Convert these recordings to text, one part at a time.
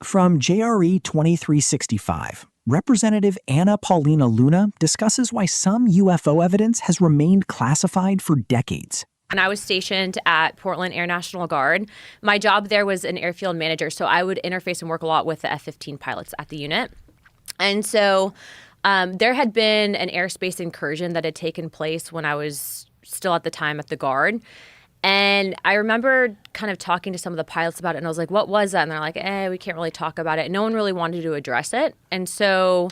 From JRE 2365, Representative Anna Paulina Luna discusses why some UFO evidence has remained classified for decades. When I was stationed at Portland Air National Guard, my job there was an airfield manager, so I would interface and work a lot with the F-15 pilots at the unit. And so there had been an airspace incursion that had taken place when I was still at the time at the Guard. And I remember kind of talking to some of the pilots about it, and I was like, what was that? And they're like, we can't really talk about it. No one really wanted to address it. And so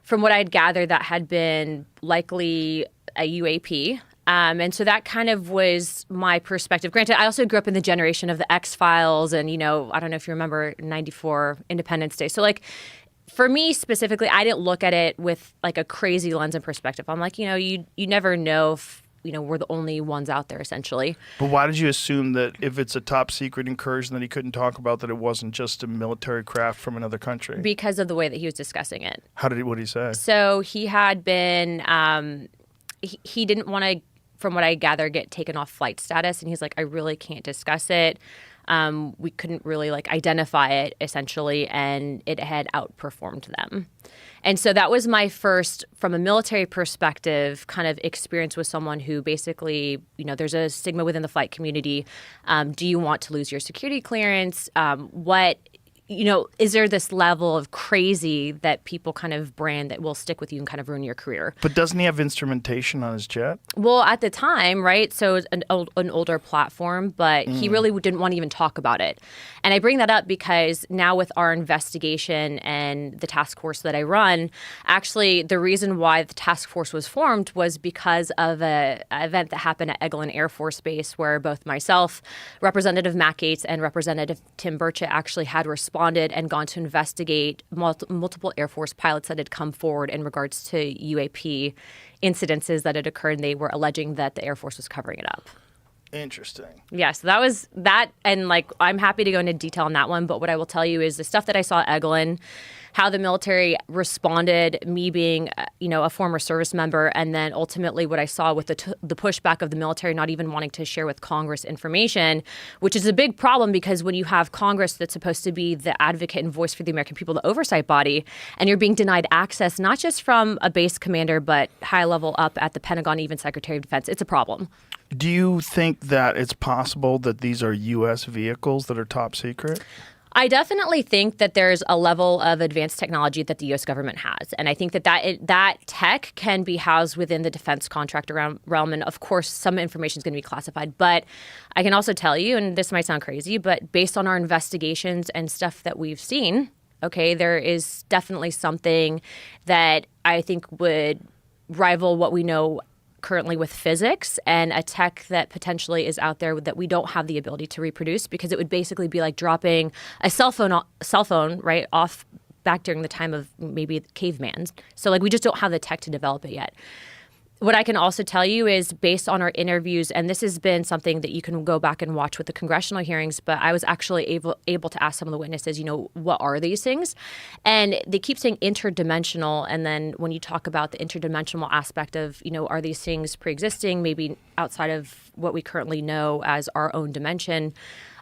from what I'd gathered, that had been likely a UAP. And so that kind of was my perspective. Granted, I also grew up in the generation of the X-Files and, I don't know if you remember 94 Independence Day. So, like, for me specifically, I didn't look at it with, like, a crazy lens and perspective. I'm like, you never know if, we're the only ones out there, essentially. But why did you assume that if it's a top secret incursion that he couldn't talk about, that it wasn't just a military craft from another country? Because of the way that he was discussing it. What did he say? So he had been, he didn't want to, from what I gather, get taken off flight status. And he's like, I really can't discuss it. We couldn't really identify it, essentially, and it had outperformed them. And so that was my first, from a military perspective, kind of experience with someone who basically, there's a stigma within the flight community. Do you want to lose your security clearance? Is there this level of crazy that people kind of brand that will stick with you and kind of ruin your career? But doesn't he have instrumentation on his jet? Well, at the time, right? So it was an older platform, but he really didn't want to even talk about it. And I bring that up because now with our investigation and the task force that I run, actually the reason why the task force was formed was because of an event that happened at Eglin Air Force Base where both myself, Representative Matt Gaetz, and Representative Tim Burchett actually had responded and gone to investigate multiple Air Force pilots that had come forward in regards to UAP incidences that had occurred. And they were alleging that the Air Force was covering it up. Interesting. Yeah, so that was that. And I'm happy to go into detail on that one. But what I will tell you is the stuff that I saw at Eglin, how the military responded, me being, a former service member, and then ultimately what I saw with the pushback of the military not even wanting to share with Congress information, which is a big problem because when you have Congress that's supposed to be the advocate and voice for the American people, the oversight body, and you're being denied access, not just from a base commander, but high level up at the Pentagon, even Secretary of Defense, it's a problem. Do you think that it's possible that these are U.S. vehicles that are top secret? I definitely think that there's a level of advanced technology that the U.S. government has. And I think that tech can be housed within the defense contractor realm. And, of course, some information is going to be classified. But I can also tell you, and this might sound crazy, but based on our investigations and stuff that we've seen, okay, there is definitely something that I think would rival what we know currently with physics, and a tech that potentially is out there that we don't have the ability to reproduce, because it would basically be like dropping a cell phone right off back during the time of maybe caveman. So we just don't have the tech to develop it yet. What I can also tell you is based on our interviews, and this has been something that you can go back and watch with the congressional hearings, but I was actually able to ask some of the witnesses, what are these things? And they keep saying interdimensional. And then when you talk about the interdimensional aspect of, are these things pre-existing, maybe outside of what we currently know as our own dimension,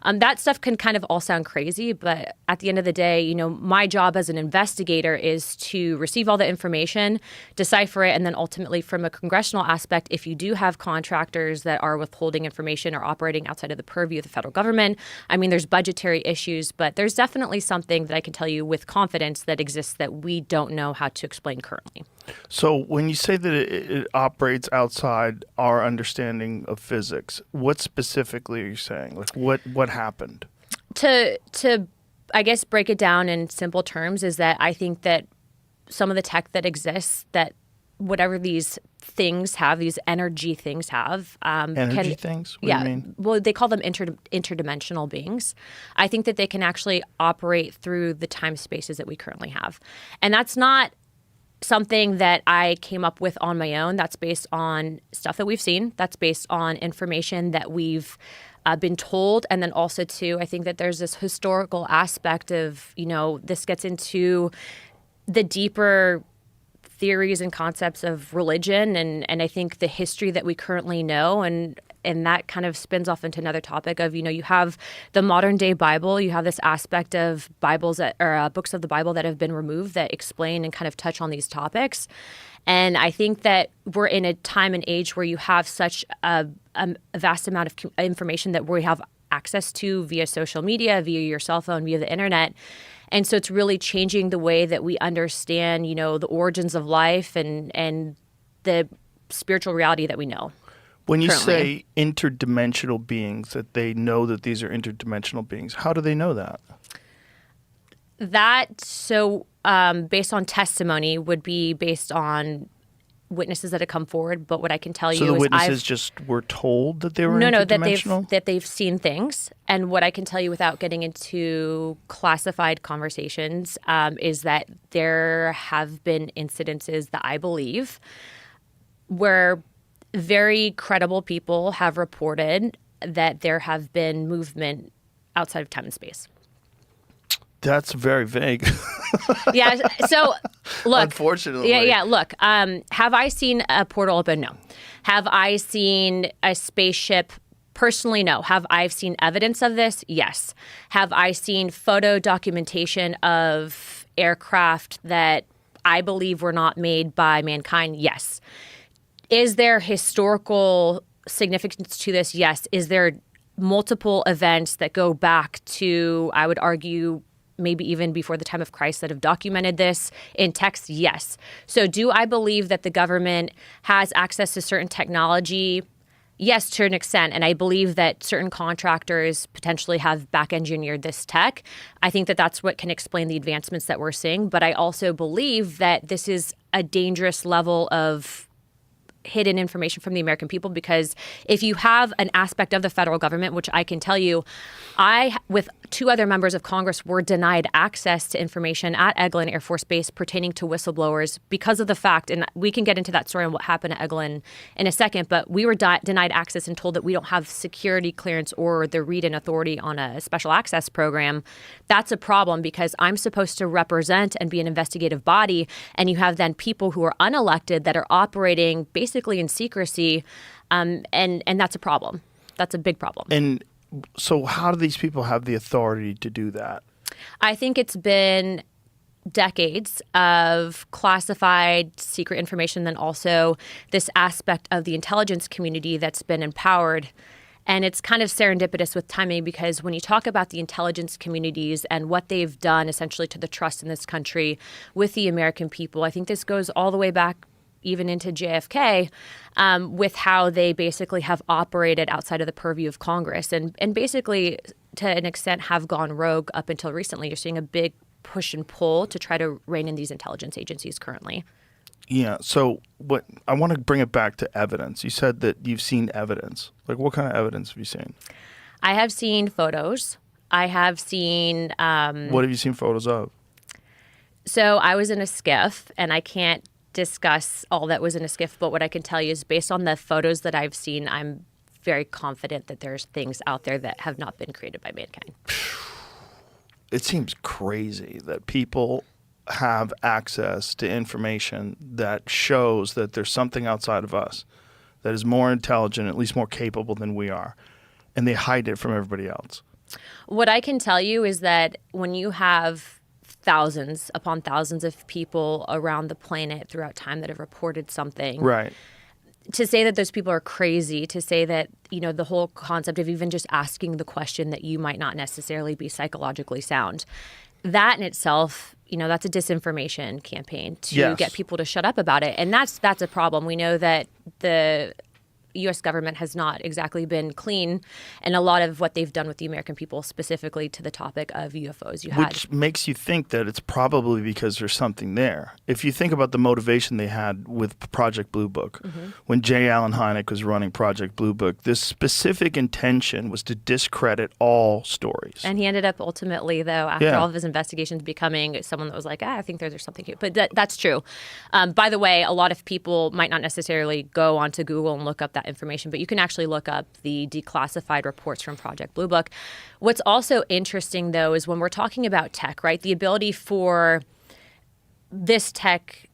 that stuff can kind of all sound crazy, but at the end of the day, my job as an investigator is to receive all the information, decipher it, and then ultimately from a congressional aspect, if you do have contractors that are withholding information or operating outside of the purview of the federal government, there's budgetary issues, but there's definitely something that I can tell you with confidence that exists that we don't know how to explain currently. So when you say that it operates outside our understanding of physics, what specifically are you saying? What happened? To I guess break it down in simple terms is that I think that some of the tech that exists, that whatever these things have, these energy things have. Energy things? What do you mean? Well, they call them interdimensional beings. I think that they can actually operate through the time spaces that we currently have. And that's not something that I came up with on my own. That's based on stuff that we've seen. That's based on information that we've been told. And then also, too, I think that there's this historical aspect of, this gets into the deeper theories and concepts of religion. And I think the history that we currently know. And that kind of spins off into another topic of, you have the modern day Bible, you have this aspect of Bibles or books of the Bible that have been removed that explain and kind of touch on these topics. And I think that we're in a time and age where you have such a vast amount of information that we have access to via social media, via your cell phone, via the internet. And so it's really changing the way that we understand, the origins of life and the spiritual reality that we know. When you currently. say interdimensional beings, that they know that these are interdimensional beings, how do they know that? Based on testimony would be based on witnesses that have come forward. But what I can tell you is So the witnesses just were told that they were interdimensional? that they've seen things. And what I can tell you without getting into classified conversations is that there have been incidences that I believe where very credible people have reported that there have been movement outside of time and space. That's very vague. Yeah. So, look. Unfortunately. Yeah. Look. Have I seen a portal open? No. Have I seen a spaceship? Personally, no. Have I seen evidence of this? Yes. Have I seen photo documentation of aircraft that I believe were not made by mankind? Yes. Is there historical significance to this? Yes. Is there multiple events that go back to, I would argue, maybe even before the time of Christ that have documented this in text? Yes. So do I believe that the government has access to certain technology? Yes, to an extent. And I believe that certain contractors potentially have back engineered this tech. I think that that's what can explain the advancements that we're seeing. But I also believe that this is a dangerous level of hidden information from the American people, because if you have an aspect of the federal government, which I can tell you, I, with two other members of Congress, were denied access to information at Eglin Air Force Base pertaining to whistleblowers because of the fact, and we can get into that story and what happened at Eglin in a second, but we were denied access and told that we don't have security clearance or the read-in authority on a special access program. That's a problem, because I'm supposed to represent and be an investigative body, and you have then people who are unelected that are operating basically in secrecy, and that's a problem. That's a big problem. And so how do these people have the authority to do that? I think it's been decades of classified secret information, then also this aspect of the intelligence community that's been empowered. And it's kind of serendipitous with timing, because when you talk about the intelligence communities and what they've done essentially to the trust in this country with the American people, I think this goes all the way back even into JFK, with how they basically have operated outside of the purview of Congress and basically to an extent have gone rogue up until recently. You're seeing a big push and pull to try to rein in these intelligence agencies currently. Yeah. So what I want to bring it back to evidence. You said that you've seen evidence. Like, what kind of evidence have you seen? I have seen photos. I have seen... what have you seen photos of? So I was in a skiff, and I can't discuss all that was in a skiff, but what I can tell you is based on the photos that I've seen, I'm very confident that there's things out there that have not been created by mankind. It seems crazy that people have access to information that shows that there's something outside of us that is more intelligent, at least more capable than we are, and they hide it from everybody else. What I can tell you is that when you have thousands upon thousands of people around the planet throughout time that have reported something. Right. To say that those people are crazy, to say that, the whole concept of even just asking the question that you might not necessarily be psychologically sound, that in itself, that's a disinformation campaign to get people to shut up about it. And that's a problem. We know that the U.S. government has not exactly been clean, and a lot of what they've done with the American people, specifically to the topic of UFOs. Which makes you think that it's probably because there's something there. If you think about the motivation they had with Project Blue Book, when J. Allen Hynek was running Project Blue Book, this specific intention was to discredit all stories. And he ended up ultimately, though, after all of his investigations, becoming someone that was like, I think there's something here. But that's true. By the way, a lot of people might not necessarily go onto Google and look up that information, but you can actually look up the declassified reports from Project Blue Book. What's also interesting, though, is when we're talking about tech, right? The ability for this tech,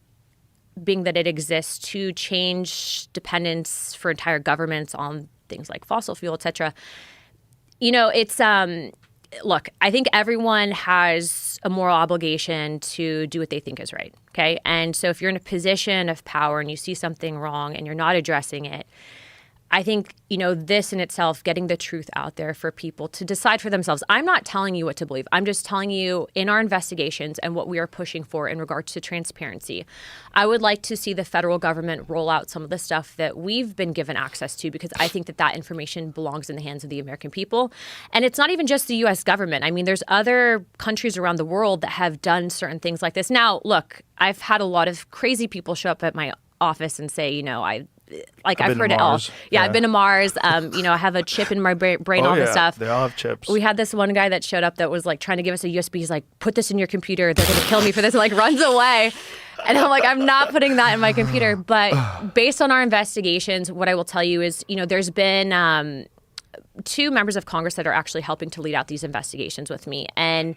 being that it exists, to change dependence for entire governments on things like fossil fuel, et cetera. It's look, I think everyone has a moral obligation to do what they think is right. Okay. And so if you're in a position of power and you see something wrong and you're not addressing it, I think, this in itself, getting the truth out there for people to decide for themselves. I'm not telling you what to believe. I'm just telling you in our investigations and what we are pushing for in regards to transparency. I would like to see the federal government roll out some of the stuff that we've been given access to, because I think that information belongs in the hands of the American people. And it's not even just the U.S. government. I mean, there's other countries around the world that have done certain things like this. Now, look, I've had a lot of crazy people show up at my office and say, I've heard it all. Yeah, I've been to Mars. I have a chip in my brain, all this stuff. They all have chips. We had this one guy that showed up that was like trying to give us a USB. He's like, put this in your computer. They're going to kill me for this. And like runs away. And I'm like, I'm not putting that in my computer. But based on our investigations, what I will tell you is, there's been 2 members of Congress that are actually helping to lead out these investigations with me. And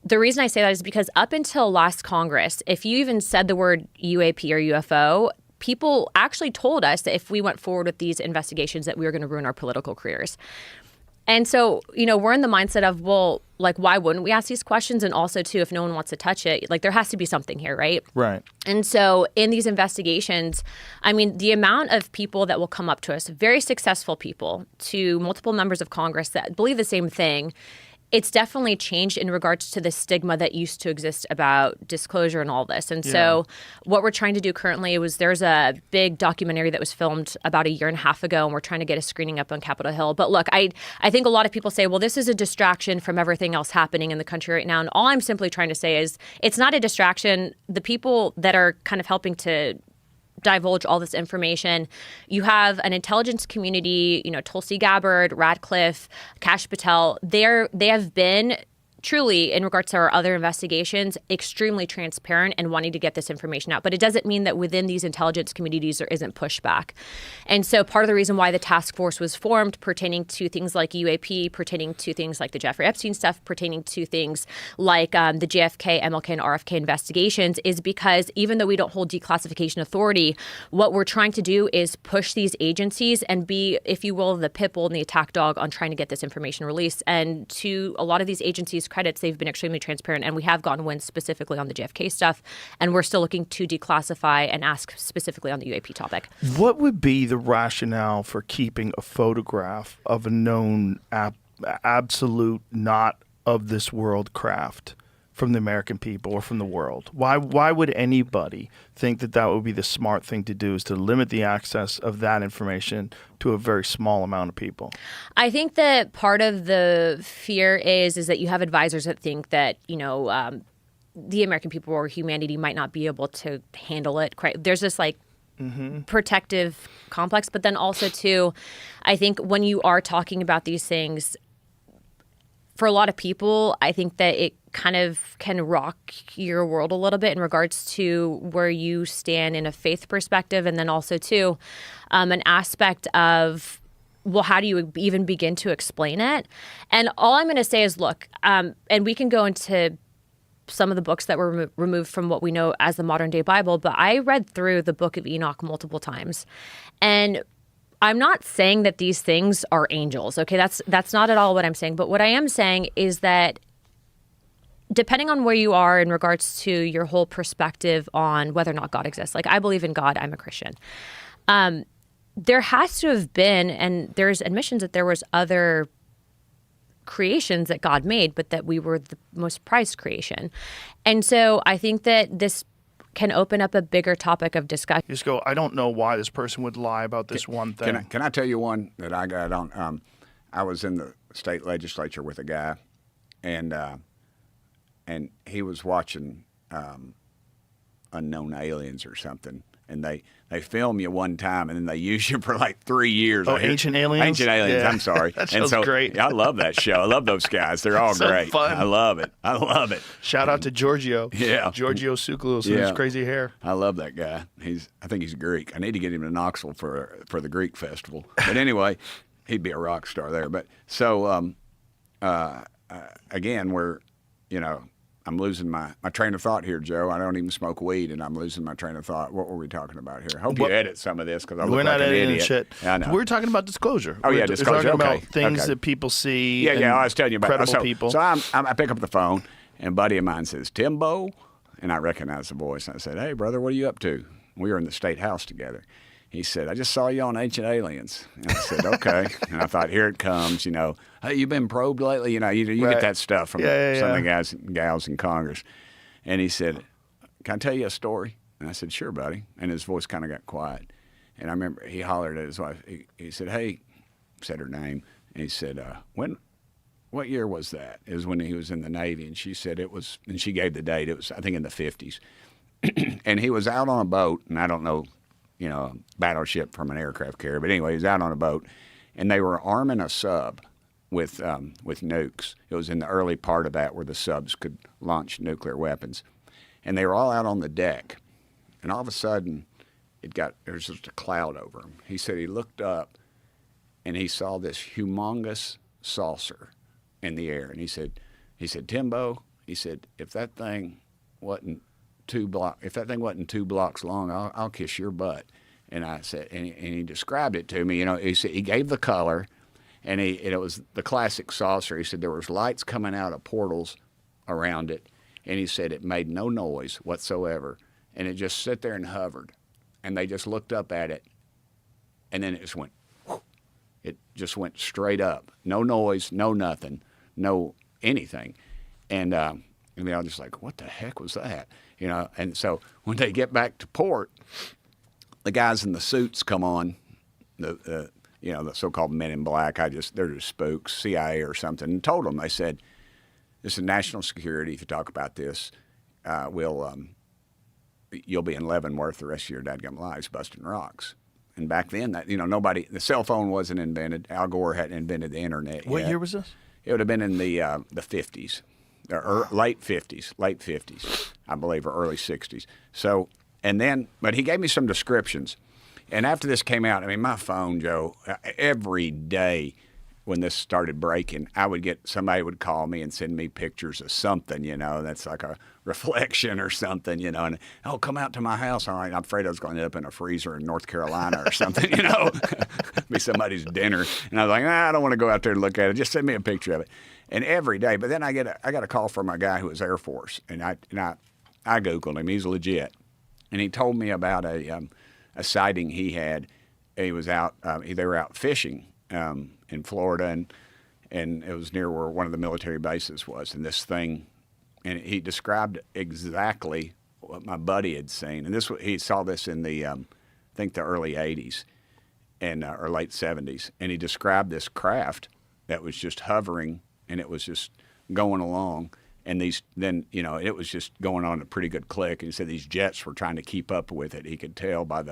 the reason I say that is because up until last Congress, if you even said the word UAP or UFO, people actually told us that if we went forward with these investigations that we were going to ruin our political careers. And so, we're in the mindset of, well, like, why wouldn't we ask these questions? And also, too, if no one wants to touch it, like, there has to be something here, right? Right. And so in these investigations, I mean, the amount of people that will come up to us, very successful people, to multiple members of Congress that believe the same thing, it's definitely changed in regards to the stigma that used to exist about disclosure and all this. And so what we're trying to do currently there's a big documentary that was filmed about 1.5 years ago, and we're trying to get a screening up on Capitol Hill. But look, I think a lot of people say, well, this is a distraction from everything else happening in the country right now. And all I'm simply trying to say is it's not a distraction. The people that are kind of helping to divulge all this information, you have an intelligence community, Tulsi Gabbard, Radcliffe, Kash Patel. They have been truly, in regards to our other investigations, extremely transparent and wanting to get this information out. But it doesn't mean that within these intelligence communities there isn't pushback. And so part of the reason why the task force was formed pertaining to things like UAP, pertaining to things like the Jeffrey Epstein stuff, pertaining to things like the JFK, MLK, and RFK investigations is because even though we don't hold declassification authority, what we're trying to do is push these agencies and be, if you will, the pit bull and the attack dog on trying to get this information released. And to a lot of these agencies' credits, they've been extremely transparent, and we have gotten wins specifically on the JFK stuff, and we're still looking to declassify and ask specifically on the UAP topic. What would be the rationale for keeping a photograph of a known absolute not of this world craft from the American people or from the world? Why would anybody think that would be the smart thing to do, is to limit the access of that information to a very small amount of people? I think that part of the fear is that you have advisors that think that, the American people or humanity might not be able to handle it. There's this protective complex, but then also too, I think when you are talking about these things, for a lot of people, I think that it kind of can rock your world a little bit in regards to where you stand in a faith perspective. And then also, too, an aspect of, well, how do you even begin to explain it? And all I'm going to say is, look, and we can go into some of the books that were removed from what we know as the modern day Bible, but I read through the book of Enoch multiple times. And I'm not saying that these things are angels. Okay, that's not at all what I'm saying. But what I am saying is that depending on where you are in regards to your whole perspective on whether or not God exists, like I believe in God, I'm a Christian. There has to have been, and there's admissions that there was other creations that God made, but that we were the most prized creation. And so I think that this can open up a bigger topic of discussion. You just go, I don't know why this person would lie about this one thing. Can I tell you one that I got on? I was in the state legislature with a guy, and he was watching Unknown Aliens or something, and they film you one time, and then they use you for like 3 years. Oh, Ancient Aliens? Ancient Aliens, Yeah. I'm sorry. That show's great. Yeah, I love that show. I love those guys. They're all So great. fun. I love it. Shout out to Giorgio. Yeah. Giorgio Tsoukalos and his crazy hair. I love that guy. I think he's Greek. I need to get him to Knoxville for the Greek festival. But anyway, he'd be a rock star there. But so again, we're I'm losing my train of thought here, Joe. I don't even smoke weed, and I'm losing my train of thought. What were we talking about here? Hope you edit some of this because I look We're like not an editing idiot. shit. Yeah, I know. We're talking about disclosure. Oh, yeah, disclosure. We're talking Okay. about things Okay. that people see. Yeah, and I was telling you about credible so, people. So I pick up the phone, and a buddy of mine says, Timbo, and I recognize the voice. And I said, hey, brother, what are you up to? We were in the state house together. He said, I just saw you on Ancient Aliens. And I said, okay. And I thought, here it comes, hey, you been probed lately? You Right. get that stuff from Yeah. some of the guys and gals in Congress. And he said, can I tell you a story? And I said, sure, buddy. And his voice kind of got quiet. And I remember he hollered at his wife. He said, hey, said her name. And he said, what year was that? It was when he was in the Navy. And she said it was, and she gave the date. It was, I think, in the 50s. And he was out on a boat, and I don't know, a battleship from an aircraft carrier. But anyway, he was out on a boat, and they were arming a sub with nukes. It was in the early part of that where the subs could launch nuclear weapons. And they were all out on the deck. And all of a sudden, there was just a cloud over him. He said he looked up, and he saw this humongous saucer in the air. And he said, Timbo, he said, if that thing wasn't 2 blocks long, I'll kiss your butt. And I said, and he described it to me. He said he gave the color, and it was the classic saucer. He said there was lights coming out of portals around it, and he said it made no noise whatsoever, and it just sat there and hovered, and they just looked up at it, and then it just went. It just went straight up, no noise, no nothing, no anything, and they all just like, what the heck was that? And so when they get back to port, the guys in the suits come on, the so-called men in black. they're just spooks, CIA or something, and told them, they said, this is national security. If you talk about this, you'll be in Leavenworth the rest of your dadgum lives busting rocks. And back then, the cell phone wasn't invented. Al Gore hadn't invented the internet yet. What year was this? It would have been in the 50s. Late 50s, I believe, or early 60s. So, but he gave me some descriptions. And after this came out, my phone, Joe, every day when this started breaking, somebody would call me and send me pictures of something, that's like a reflection or something, and, come out to my house. All right, I'm afraid I was going to end up in a freezer in North Carolina or something, be somebody's dinner. And I was like, I don't want to go out there and look at it. Just send me a picture of it. And every day, but then I got a call from a guy who was Air Force, and I Googled him. He's legit. And he told me about a sighting he had. He was out, they were out fishing in Florida, and it was near where one of the military bases was. And this thing, and he described exactly what my buddy had seen. And he saw this in the, I think the early 80s or late 70s. And he described this craft that was just hovering, and it was just going along. And it was just going on a pretty good click. And he said these jets were trying to keep up with it. He could tell by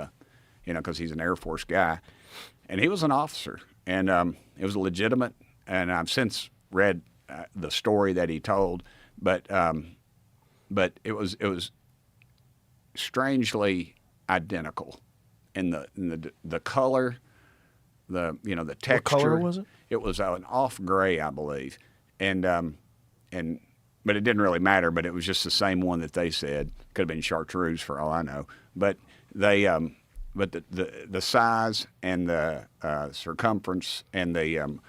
because he's an Air Force guy. And he was an officer. And it was legitimate. And I've since read the story that he told. But it was strangely identical in the color, the texture. What color was it? It was an off gray, I believe. But it didn't really matter. But it was just the same one that they said. Could have been chartreuse for all I know. But they, but the size and the circumference and the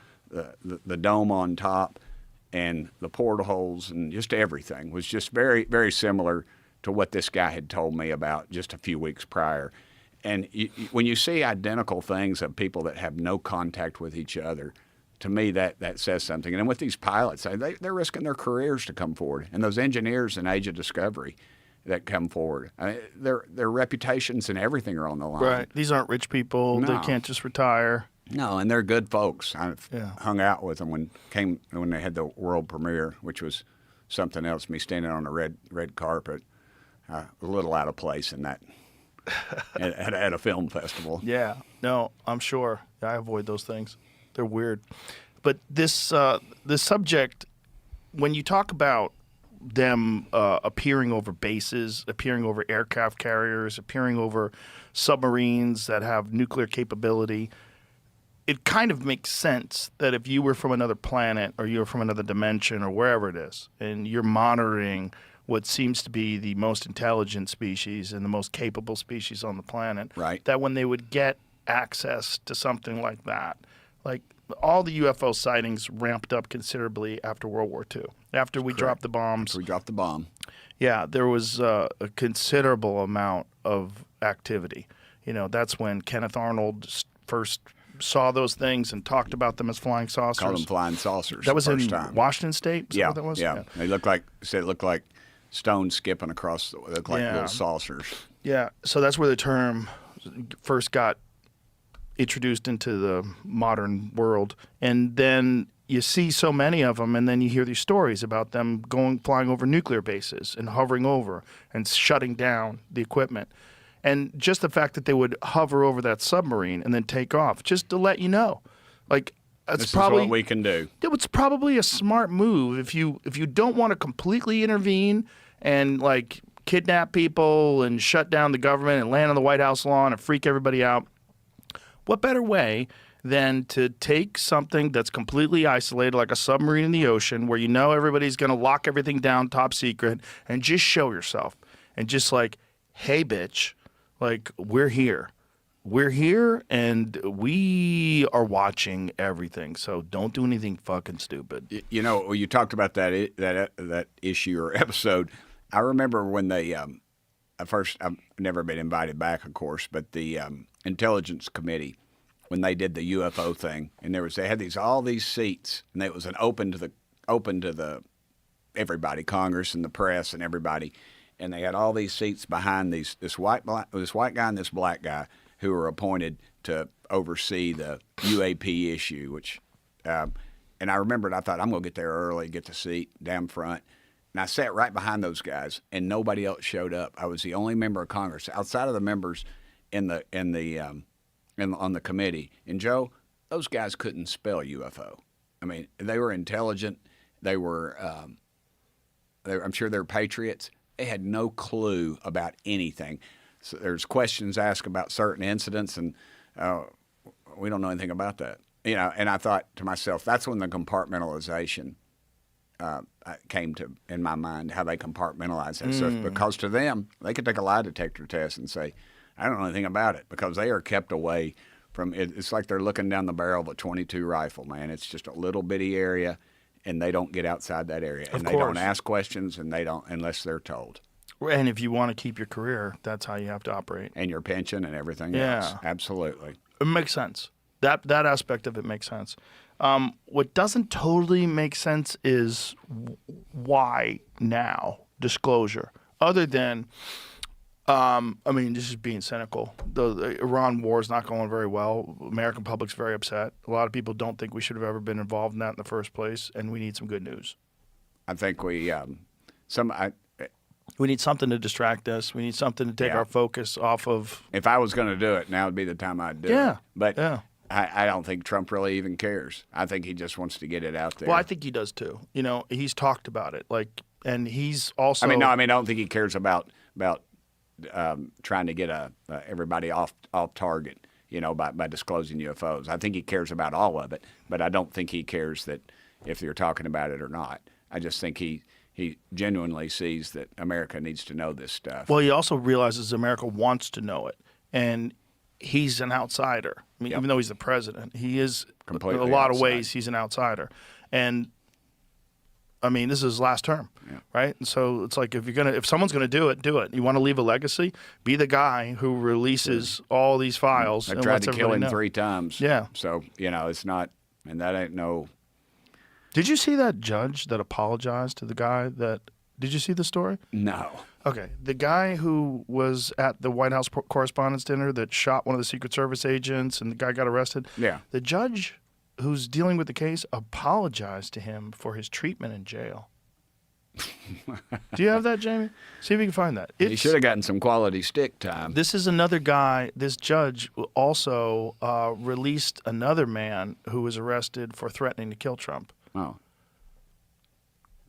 dome on top and the portholes and just everything was just very, very similar to what this guy had told me about just a few weeks prior. And when you see identical things of people that have no contact with each other, to me, that says something. And with these pilots, they're risking their careers to come forward. And those engineers in Age of Discovery that come forward, their reputations and everything are on the line. Right. These aren't rich people. No. They can't just retire. No, and they're good folks. I've hung out with them when they had the world premiere, which was something else. Me standing on a red carpet, a little out of place in that at a film festival. Yeah. No, I'm sure. I avoid those things. They're weird. But this subject, when you talk about them appearing over bases, appearing over aircraft carriers, appearing over submarines that have nuclear capability, it kind of makes sense that if you were from another planet or you were from another dimension or wherever it is, and you're monitoring what seems to be the most intelligent species and the most capable species on the planet, Right. that when they would get access to something like that, like all the UFO sightings ramped up considerably after World War II. After we dropped the bombs, We dropped the bomb. yeah, there was a considerable amount of activity. You know, that's when Kenneth Arnold first saw those things and talked about them as flying saucers. Called them flying saucers. That was the first in time. Washington State? Is that Yeah, what that was? yeah. They looked like stones skipping across. They looked like Yeah. little saucers. Yeah, so that's where the term first got introduced into the modern world. And then you see so many of them, and then you hear these stories about them flying over nuclear bases and hovering over and shutting down the equipment. And just the fact that they would hover over that submarine and then take off, just to let you know, like that's This probably is what we can do. it's probably a smart move if you don't want to completely intervene and like kidnap people and shut down the government and land on the White House lawn and freak everybody out. What better way than to take something that's completely isolated, like a submarine in the ocean, where you know everybody's going to lock everything down top secret, and just show yourself and just like, hey, bitch, like we're here. We're here and we are watching everything. So don't do anything fucking stupid. You know, you talked about that issue or episode. I remember when they at first, I've never been invited back, of course, but the Intelligence Committee, when they did the UFO thing, and they had all these seats, and it was open to the everybody, Congress and the press and everybody, and they had all these seats behind this white guy and this black guy who were appointed to oversee the UAP issue, which, and I remembered, I thought, I'm going to get there early, get the seat down front. And I sat right behind those guys, and nobody else showed up. I was the only member of Congress outside of the members on the committee. And Joe, those guys couldn't spell UFO. I mean, they were intelligent. They were, I'm sure they're patriots. They had no clue about anything. So there's questions asked about certain incidents, and we don't know anything about that. You know, and I thought to myself, that's when the compartmentalization came to in my mind, how they compartmentalize that stuff. Because to them, they could take a lie detector test and say, I don't know anything about it, because they are kept away from it. It's like they're looking down the barrel of a .22 rifle, man. It's just a little bitty area, and they don't get outside that area. And they don't ask questions, and they don't unless they're told. And if you want to keep your career, that's how you have to operate. And your pension and everything else. Absolutely. It makes sense. That aspect of it makes sense. What doesn't totally make sense is why now disclosure, other than, I mean, this is being cynical. The Iran war is not going very well. American public's very upset. A lot of people don't think we should have ever been involved in that in the first place, and we need some good news. I think we need something to distract us. We need something to take our focus off of. If I was going to do it, now would be the time I'd do it. But I don't think Trump really even cares. I think he just wants to get it out there. Well, I think he does too. You know, he's talked about it, and he's also. I don't think he cares about trying to get everybody off target. You know, by disclosing UFOs. I think he cares about all of it, but I don't think he cares that if you're talking about it or not. I just think he genuinely sees that America needs to know this stuff. Well, he also realizes America wants to know it, and he's an outsider. I mean, even though he's the president, he is completely in a lot outside. of ways he's an outsider. And I mean, this is his last term, right? And so it's like if someone's gonna do it, do it. You want to leave a legacy? Be the guy who releases all these files. I and tried lets to kill him everybody know. 3 times. Yeah. So it's not, and that ain't no. Did you see that judge that apologized to the guy that? Did you see the story? No. Okay, the guy who was at the White House Correspondents' Dinner that shot one of the Secret Service agents and the guy got arrested. Yeah. The judge who's dealing with the case apologized to him for his treatment in jail. Do you have that, Jamie? See if you can find that. He should have gotten some quality stick time. This is another guy. This judge also released another man who was arrested for threatening to kill Trump. Oh.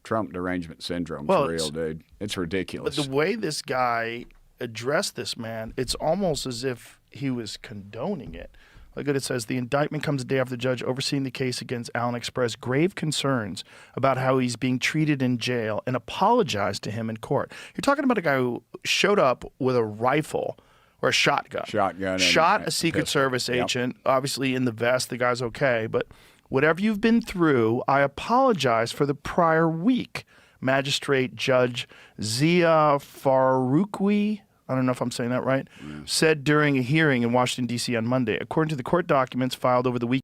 Trump derangement syndrome Well, for real, dude. It's ridiculous. But the way this guy addressed this man, it's almost as if he was condoning it. Look at it. Says the indictment comes a day after the judge overseeing the case against Allen expressed grave concerns about how he's being treated in jail and apologized to him in court. You're talking about a guy who showed up with a rifle or a shotgun. Shot a Secret Service agent, obviously in the vest. The guy's okay. But whatever you've been through, I apologize for the prior week. Magistrate Judge Zia Faroukwi, I don't know if I'm saying that right, said during a hearing in Washington, D.C. on Monday. According to the court documents filed over the week,